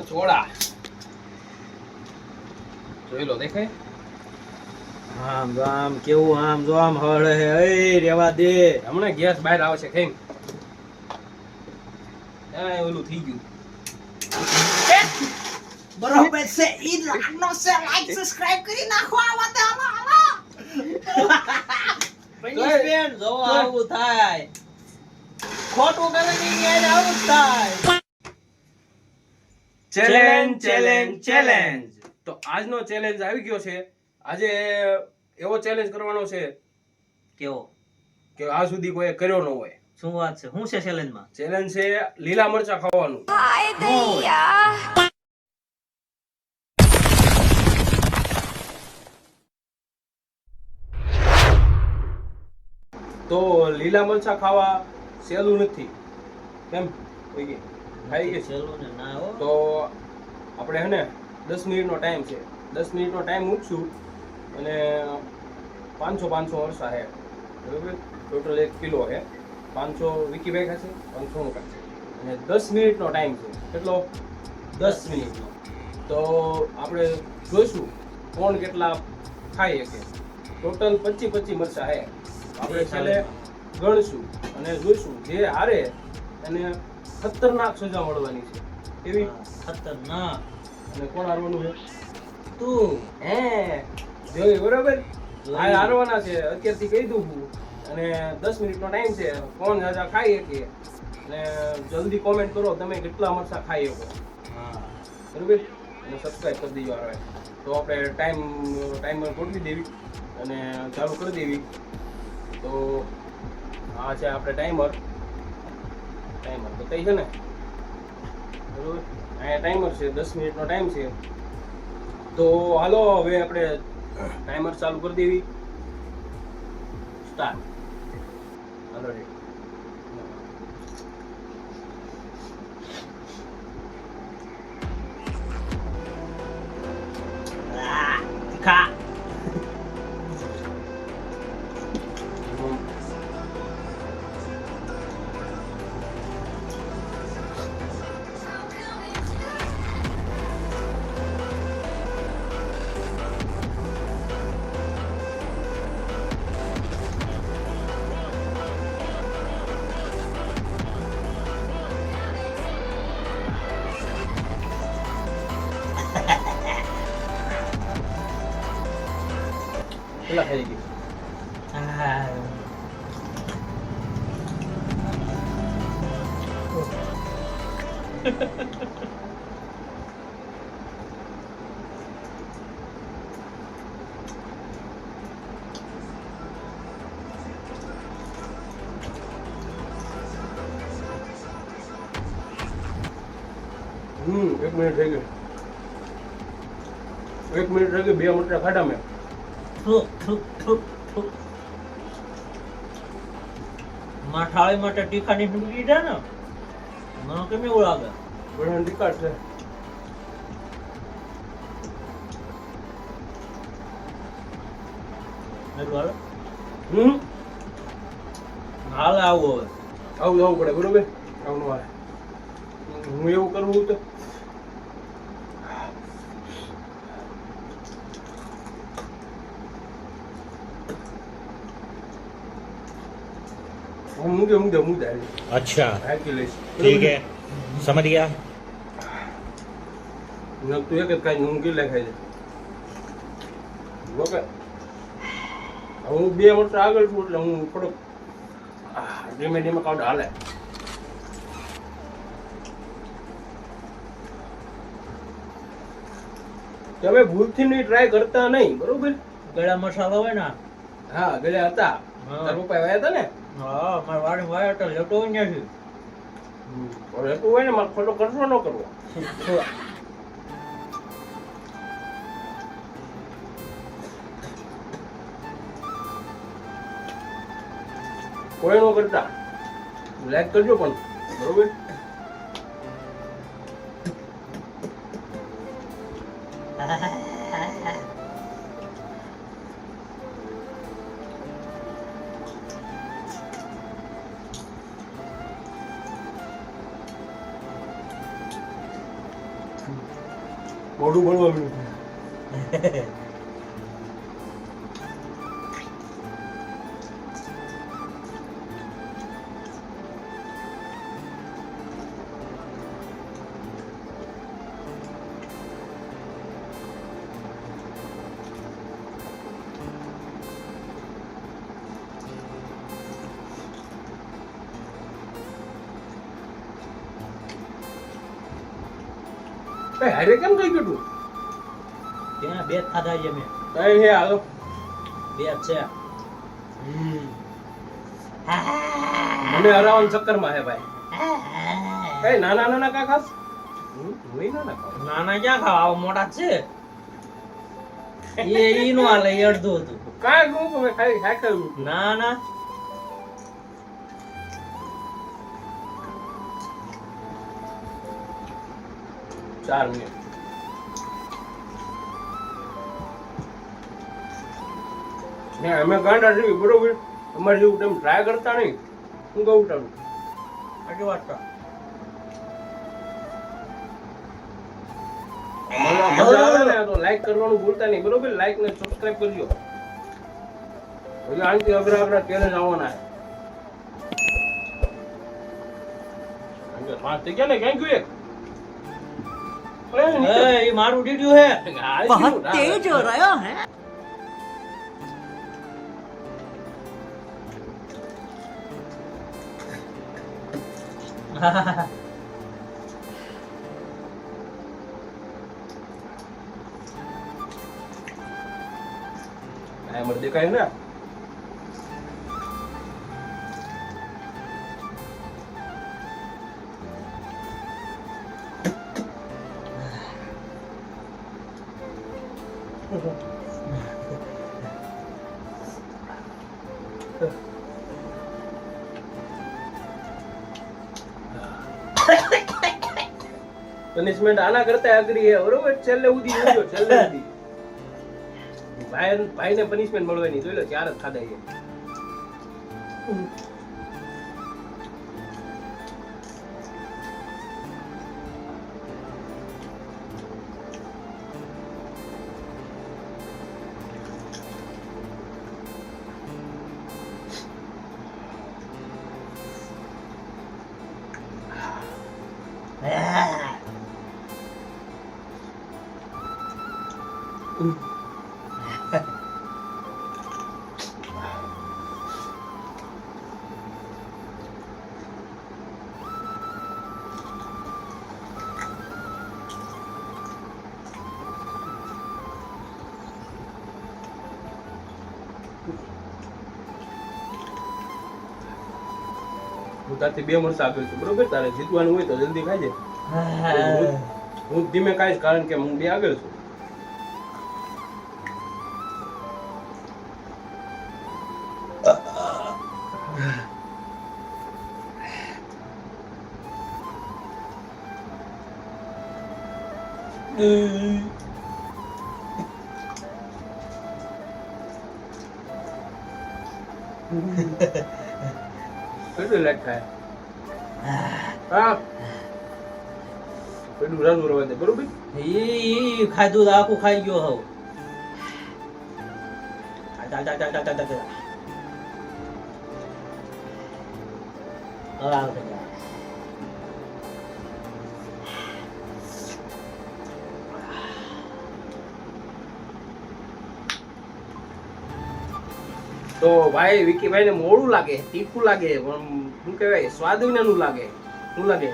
ચોળા જોઈ લો દેખાય આમ જો આમ કેવું આમ જો આમ હળે હે એ રેવા દે હમણાં ગેસ બહાર આવશે કેમ ઓલું થઈ ગયું બરોબર છે ઈ લાગનો છે લાઈક સબસ્ક્રાઇબ કરી નાખો આવા તે હાલો પનિશમેન્ટ જો આવું થાય ખોટું કરે ની યાર આવું થાય ચેલેન્જ તો આજનો ચેલેન્જ આવી ગયો છે આજે એવો ચેલેન્જ કરવાનો છે કેવો કે આજ સુધી કોઈ કર્યો ન હોય શું વાત છે શું છે ચેલેન્જ માં ચેલેન્જ છે લીલા મરચા ખાવાનું તો લીલા મરચા ખાવા સહેલું નથી કેમ ખાઈ ગઈ ચલો ને ના હો તો આપણે હે ને 10 મિનિટનો ટાઈમ છે 10 મિનિટનો ટાઈમ મૂકશું અને 500 મરચા છે બરોબર ટોટલ 1 કિલો છે 500 વિકી ભાઈ ખાશે 500 નું ખાશે અને 10 મિનિટનો ટાઈમ છે કેટલો 10 મિનિટનો તો આપણે જોઈશું કોણ કેટલા ખાઈ શકે ટોટલ 25 મરચા છે આપણે છેલ્લે ગણશું અને જોઈશું જે હારે એને ખતરનાક સજા મળવાની છે એવી ખતરનાક અને કોણ હારવાનું છે તું હે જોઈ બરોબર આ હારવાના છે અત્યારથી કહી દઉં છું અને 10 મિનિટનો ટાઈમ છે કોણ જાજા ખાઈ શકે અને જલ્દી કોમેન્ટ કરો તમે કેટલા મરચા ખાઈ શકો બરોબર અને સબસ્ક્રાઇબ કરી દેજો હવે તો આપણે ટાઈમર ગોઠવી દેવી અને ચાલુ કરી દેવી તો આ છે આપણે ટાઈમર બતાવી છે ને બરોબર અહીંયા ટાઈમર છે 10 મિનિટનો ટાઈમ છે તો હાલો હવે આપણે ટાઈમર ચાલુ કરી દેવી સ્ટાર્ટ હાલો રેડી ખા કેટલા ખાઈ ગઈ એક મિનિટ થઈ ગઈ 1 મિનિટ થઈ ગઈ 2 મરચા ખાધા મેં થાળી માટે તીખાની ડુંગળી છે ને મને કેમ એવું લાગે બધાને ટીકા છે હાલ આવું હવે આવું પડે બરોબર આવું હાલે હું એવું કરવું તો मुझे अच्छा ठीक है समझ गया तू एक काई मुंगी ले खाई ओके હું 2 વર્ષ આગળ છું એટલે હું થોડોક ધીમે ધીમે કાઢ હાલે તમે ભૂલથી નહીં ટ્રાય કરતા નહીં બરોબર ગળા મસાલો હોય ને હા ગળ્યા હતા તાર પપ્પા વાયા હતા ને હા મારા વાડી વાયા તો લેટો હોય ને રહેતું હોય ને મારે ખોટો કરવો ન કરવો કોઈ નો કરતા લાઈક કરજો પણ બરોબર મોઢું બળવા મળ્યું. એ હારે કેમ થઈ ગયું તું? ત્યાં બે જ ખાધા છે મેં. કઈ હે હાલો. બે જ છે. મને હરાવવાના ચક્કરમાં હે ભાઈ. એ નાના નાના કા ખાસ? હું નાના ખાવ. નાના ક્યાં ખાવા, આવા મોટા જ છે. ઈ નો હાલે, ઈ અડધું હતું. કાંઈ કહું કે મેં ખાઈ ખાયું. ના ના ચાર મિનિટ. ને અમે ગાંડા છીએ બરોબર. અમારે જેવું તમે ટ્રાય કરતા નહીં. હું કહું તારું. આટલી વાત કર. મજા આવે ને તો લાઈક કરવાનું ભૂલતા નહીં બરોબર. લાઈક ને સબસ્ક્રાઇબ કરજો. હજી આનથી અઘરા અઘરા ચેલેન્જ આવવાના છે. પાંચ થઈ ગયા ને ક્યાં ગયું એક? એ મારું ડીડ્યું હે. बहुत तेज हो रहा है. મને દેખાય ને પનિશમેન્ટ આના કરતા અઘરી છે બરોબર. છેલ્લે ઉધી જોજો, છેલ્લે ઉધી ભાઈને પનિશમેન્ટ મળવાની જોઈ લો. ચાર જ ખાધા છે. હું તારથી 2 વર્ષ આગળ છું બરોબર. તારે જીતવાનું હોય તો જલ્દી ખાઈ જાય. હું ધીમે ખાઈશ કારણ કે હું 2 આગળ છું. કેટલું લાઈટ થાય? હા પેલું રાનું રવા દે બરોબર. ઈ ખાધું તો આખું ખાઈ ગયો હવ. ચાલ ચાલ ચાલ ચાલ ચાલ ચાલ. હવે આવશે. તો ભાઈ વિકીભાઈ ને મોડું લાગે, તીખું લાગે, પણ શું કહેવાય સ્વાદ વિનાનું લાગે. શું લાગે?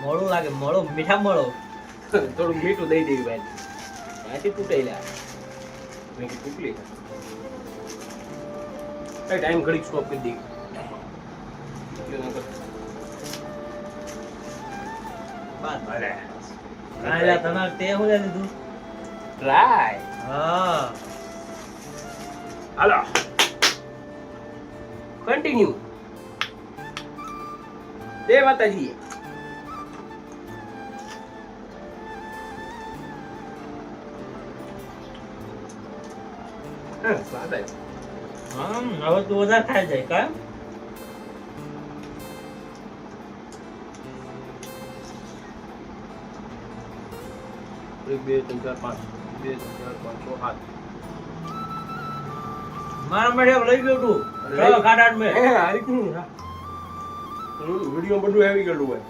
મોળું લાગે, મોળું મીઠા મોળું. થોડું મીઠું દઈ દેવી ભાઈ. ત્યાંથી તૂટાઈ લે. મેં કીધું તૂટલી કઈ ટાઈમ ઘડીક સ્ટોપ કરી દઈ. બસ ભલે. રાયલા તને તે હું લે દીધું? ટ્રાય. હા. હાલો કન્ટિન્યુ. જય માતાજી. સ્વાદ આવ્યો. હવે તું વધારે ખાઈ જાય કા? 1 2 3 4 5 2 3 4 5 6 7 મારા માટે લઈ ગયો તું અરે. ચલો કાઢાડ મે હે હારી તું હા વિડિયો બધું આવી ગયેલું હોય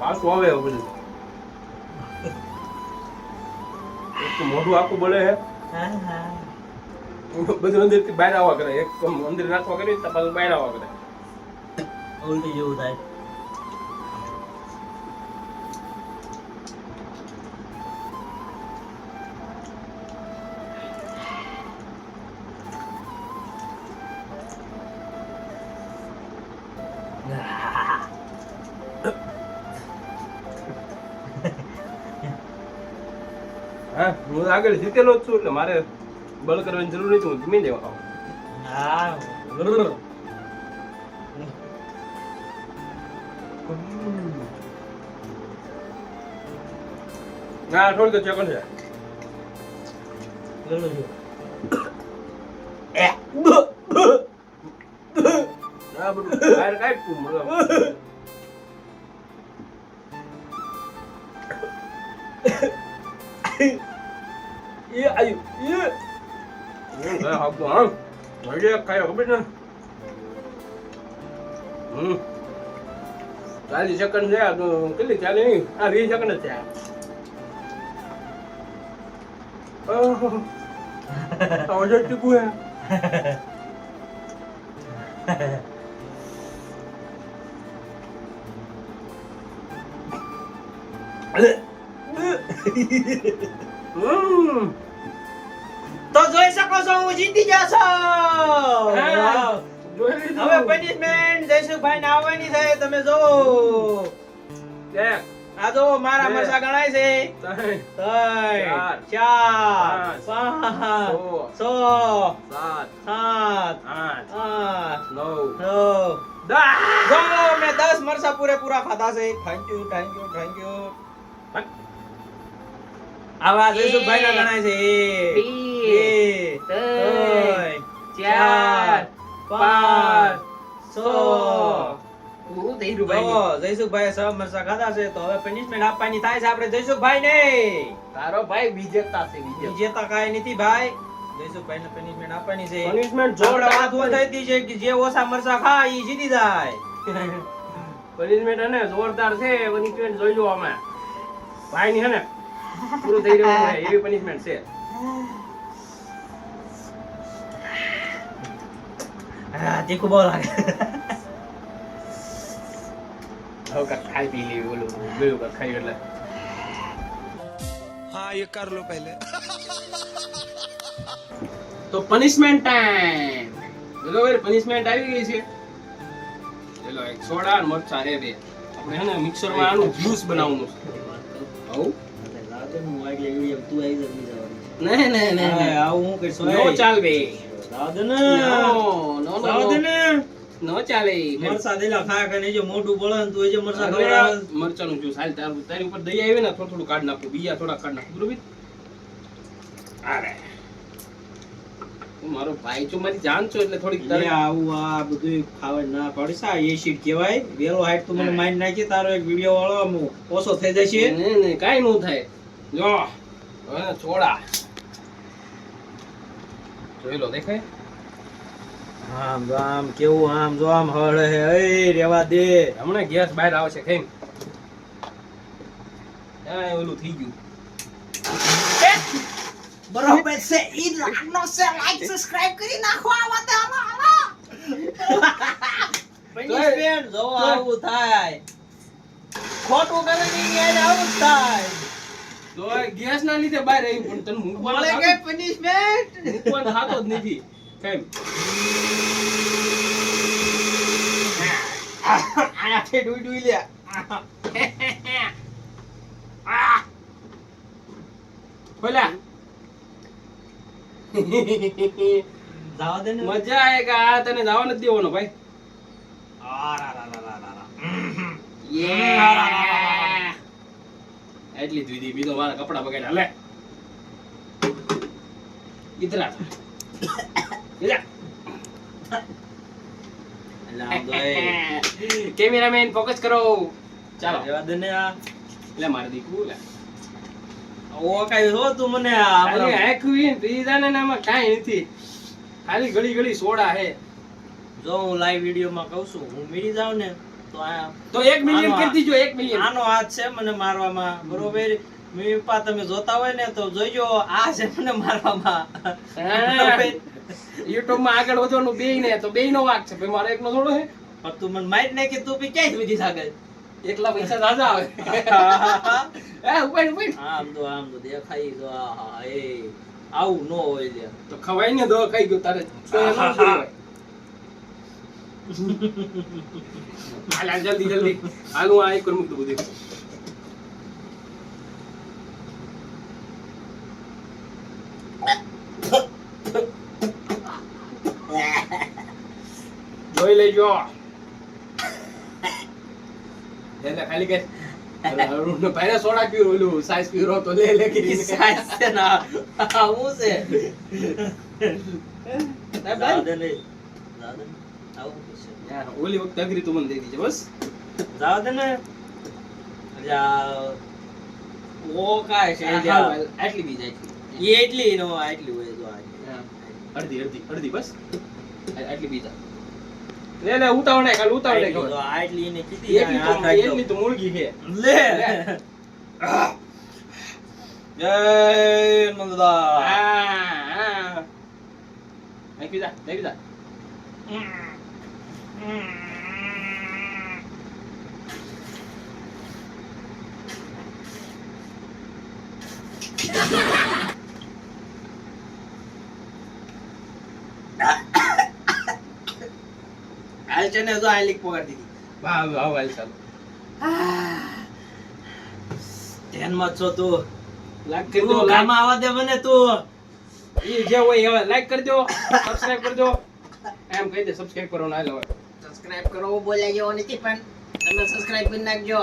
પાછું આવે હવે બધું એક તો મોઢું આખું બળે હે બધું અંદર થી બહાર આવવા કરે એક અંદર નાખવા કરે તો પાછું બહાર આવવા કરે ઉલટી જેવું થાય હા હું આગળ જીતેલો જ છું એટલે મારે બળ કરવાની જરૂર નથી હું ધીમે દેવા ખાઉં હા ના થોડીક સેકન્ડ છે ના બધું બહાર કાઢ તું મતલબ એ આયુ એ ઘરે હાકતો હા હજી એક ખાયો ખબર ને 40 સેકન્ડ છે તો કેટલી ચાલે નહીં આ 20 સેકન્ડ જ છે ઓહો ટીપુ હે તો જોઈ શકો છો હું જીતી ગયા છો હવે પનિશમેન્ટ જયસુખભાઈ ને આવવાની છે તમે જો આ જો મારા મરસા ગણાય છે 3 4 5 6 7 8 9 જો મેં 10 મરસા પૂરેપૂરા ખાધા છે થેન્ક યુ આવા જયસુખભાઈ ના ગણાય છે 2 3 4 5 6 જયસુખભાઈ સબ મરસા ખાધા છે તો હવે પનિશમેન્ટ આપવાની થાય છે આપણે જયસુખભાઈ ને તારો ભાઈ વિજેતા છે વિજેતા કાઈ નથી ભાઈ જયસુખભાઈ ને પનિશમેન્ટ આપવાની છે પનિશમેન્ટ જોડે વાત થઈ હતી છે કે જે ઓછા મરસા ખાય ઈ જીતી જાય પનિશમેન્ટ હે ને જોરદાર છે પનિશમેન્ટ જોઈ લો આમાં ભાઈ ની હે ને પૂરું થઈ રહ્યું છે એવી પનિશમેન્ટ છે તીખું બહુ લાગે હવે કાંઈક ખાઈ પી લેવી ઓલું ગયું કાંઈક ખાઈ એટલે हाँ ये कर लो पहले તો પનિશમેન્ટ ટાઈમ બરોબર પનિશમેન્ટ આવી ગઈ છે ચલો એક સોડા અને મરચા રે બે આપણે હે ને મિક્સર માં આનું જ્યુસ બનાવવાનું છે આવું નહીં આવું હું કરશું નો ચાલ બે દાદને નો ચાલે મરસા દેલા ખાયા કે જો મોઢું બળે ને તું એ જે મરસા ખવડાવે મરચાનું જ્યુસ હાલ તારી ઉપર દહીં આવી ને થોડું થોડું કાઢ નાખું બીજા થોડા કાઢ નાખું બરોબર અરે તું મારો ભાઈ છો મારી જાન છો એટલે થોડીક તારે આવું આ બધું ખાવા ના પડી સા એસિડ કહેવાય વેલો હાઈટ તું મને માઇન્ડ નાખી તારો એક વિડિયો વાળો આમ ઓછો થઈ જશે નહીં કાઈ નો થાય જો હવે છોડા જોઈ લો દેખાય આમ કેવું આમ જો આમ હળે હે એ રેવા દે હમણાં ગેસ બહાર આવશે કેમ આ ઓલું થઈ ગયું બરોબર છે ઈ લાગનો છે લાઈક સબસ્ક્રાઇબ કરી નાખો આવા તે આવા પનિશમેન્ટ જો આવું થાય ખોટું કરે ની યાર આવું થાય તો ગેસ ના લીધે બહાર આવ્યું પણ તને મળે કે પનિશમેન્ટ મૂકવાનું થાતો જ નથી કેમ આઠે ડુઈ લે ખોલા જાવ દે ને મજા આયેગા આ તને જવા નથી દેવાનો ભાઈ એટલી જ વિધિ બીજો મારા કપડા બગાડ્યા લે इधर आ इधर એટલે આમ તો એ कैमरामैन फोकस करो ચાલો રેવા દે ને આ લે મારે દીકું લે ઓ કાઈ હો તું મને આ ખાલી આખું પીઝા ને આમાં કાઈ નથી ખાલી ઘડી ઘડી સોડા હે જો હું લાઈવ વિડિયો માં કહું છું હું મરી જાઉં ને તો આ તો 1 મિલિયન કરી દીજો 1 મિલિયન આનો હાથ છે મને મારવામાં બરોબર મમ્મી પપ્પા તમે જોતા હોય ને તો જોઈજો આ છે મને મારવામાં YouTube માં આગળ વધવાનું બેય ને તો બેય નો વાક છે ભાઈ મારો એકનો થોડો હે પણ તું મને મારી નાખી તું બી ક્યાંય વિધિ સાગર એકલા પૈસા દાદા આવે એ ઉપાય આમ તો દેખાય તો આ એ આવું નો હોય લે તો ખવાય ને દો ખાઈ ગયો તારે તો એમ ન હોય હાલ જલ્દી જલ્દી હાલ હું આ એક કર મૂક દઉં બધું જોઈ લેજો એટલે ખાલી કે અરુણ નો ભાઈને સોડા પીરો ઓલું સાઈઝ પીરો તો લે લે કે સાઈઝ છે ના હું છે દાદા ને આવું છે યાર ઓલી વખત અગરી તું મને દઈ દીજે બસ જાવ દે ને જા ઓ કાય છે આટલી બી જાય એ એટલી નો આટલી હોય તો અડધી બસ આટલી બી જાય લે ઉતાવળ નહીં ખાલી ઉતાવળ નહીં ખબર આટલી ને કીધી એટલી તો મુળગી છે લે જય નંદા નહીં પીધા નહીં પીધા હાલ છે ને તો આ લીક પકડી દીધી વાહ વાહ વાહ ચાલો ધ્યાનમાં છો તું લાઈક કરી દો તું કામ આવા દે મને તું એ જે હોય હવે લાઈક કરી દો સબસ્ક્રાઇબ કરી દો એમ કહી દે સબસ્ક્રાઇબ કરો ના લો સબસ્ક્રાઇબ કરો બોલાયો નથી પણ તમે સબસ્ક્રાઇબ કરી નાખજો